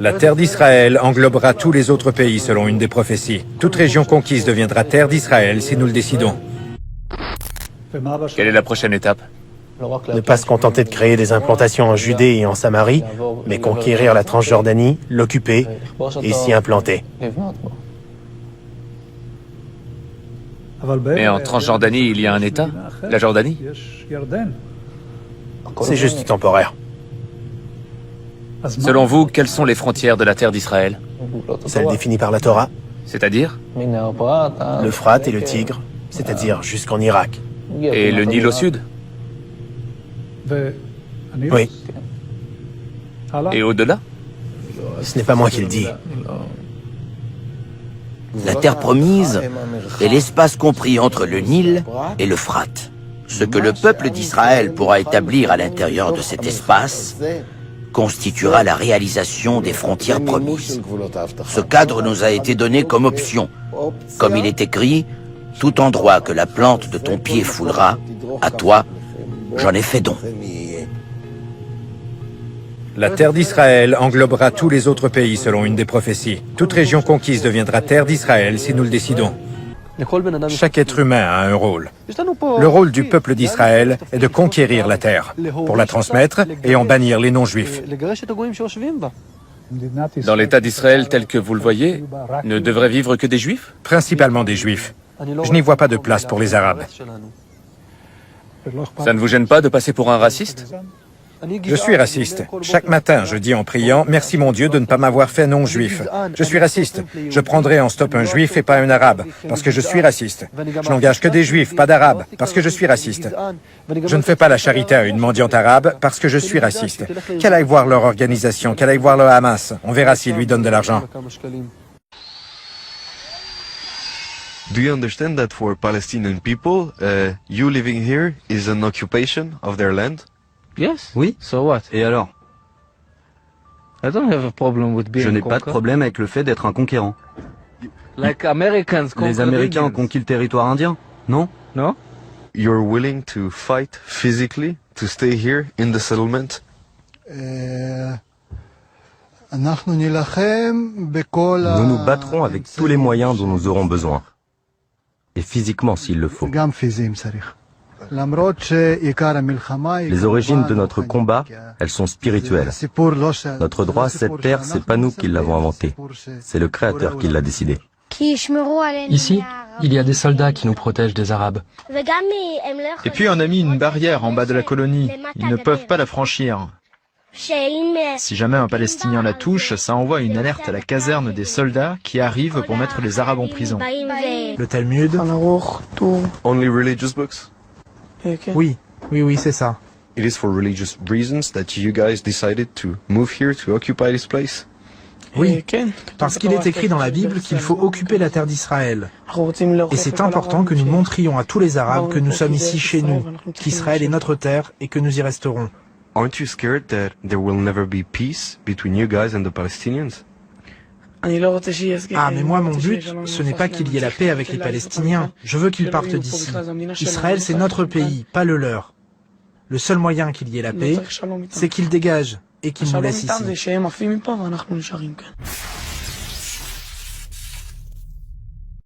La terre d'Israël englobera tous les autres pays selon une des prophéties. Toute région conquise deviendra terre d'Israël si nous le décidons. Quelle est la prochaine étape? Ne pas se contenter de créer des implantations en Judée et en Samarie, mais conquérir la Transjordanie, l'occuper et s'y implanter. Mais en Transjordanie, il y a un État, la Jordanie. C'est juste temporaire. Selon vous, quelles sont les frontières de la terre d'Israël? Celle définie par la Torah, C'est-à-dire? l'Euphrate et le Tigre, c'est-à-dire jusqu'en Irak. Et le Nil au sud? Oui, Et au-delà? ce n'est pas moi qui le dis. La terre promise est l'espace compris entre le Nil et l'Euphrate. Ce que le peuple d'Israël pourra établir à l'intérieur de cet espace constituera la réalisation des frontières promises. Ce cadre nous a été donné comme option. Comme il est écrit, tout endroit que la plante de ton pied foulera, à toi, j'en ai fait don. La terre d'Israël englobera tous les autres pays selon une des prophéties. Toute région conquise deviendra terre d'Israël si nous le décidons. Chaque être humain a un rôle. Le rôle du peuple d'Israël est de conquérir la terre, pour la transmettre et en bannir les non-juifs. Dans l'État d'Israël tel que vous le voyez, ne devraient vivre que des Juifs? Principalement des juifs. Je n'y vois pas de place pour les Arabes. Ça ne vous gêne pas de passer pour un raciste? Je suis raciste. Chaque matin, je dis en priant « Merci mon Dieu de ne pas m'avoir fait non-juif ». Je suis raciste. Je prendrai en stop un juif et pas un arabe, parce que je suis raciste. Je n'engage que des juifs, pas d'arabes, parce que je suis raciste. Je ne fais pas la charité à une mendiante arabe, parce que je suis raciste. Qu'elle aille voir leur organisation, qu'elle aille voir le Hamas. On verra s'ils lui donnent de l'argent. Do you understand that for Palestinian people, you living here is an occupation of their land? Yes. Oui. So what? Et alors? I don't have a problem with being Je n'ai pas de conquered. problème avec le fait d'être un conquérant. Like Americans Les conquered Américains ont Indians. conquis le territoire indien, non? No? You're willing to fight physically to stay here in the settlement? Nous nous battrons avec tous les moyens dont nous aurons besoin. Et physiquement s'il le faut. Les origines de notre combat, elles sont spirituelles. Notre droit à cette terre, c'est pas nous qui l'avons inventé. C'est le Créateur qui l'a décidé. Ici, il y a des soldats qui nous protègent des Arabes. Et puis on a mis une barrière en bas de la colonie. Ils ne peuvent pas la franchir. Si jamais un Palestinien la touche, ça envoie une alerte à la caserne des soldats qui arrivent pour mettre les Arabes en prison. Le Talmud. Only religious books? Oui, c'est ça. It is for religious reasons that you guys decided to move here to occupy this place? Oui, parce qu'il est écrit dans la Bible qu'il faut occuper la terre d'Israël. Et c'est important que nous montrions à tous les Arabes que nous sommes ici chez nous, qu'Israël est notre terre et que nous y resterons. Aren't you scared that there will never be peace between you guys and the Palestinians? Ah, mais moi, mon but, ce n'est pas qu'il y ait la paix avec les Palestiniens. Je veux qu'ils partent d'ici. Israël, c'est notre pays, pas le leur. Le seul moyen qu'il y ait la paix, c'est qu'ils dégagent et qu'ils nous laissent ici.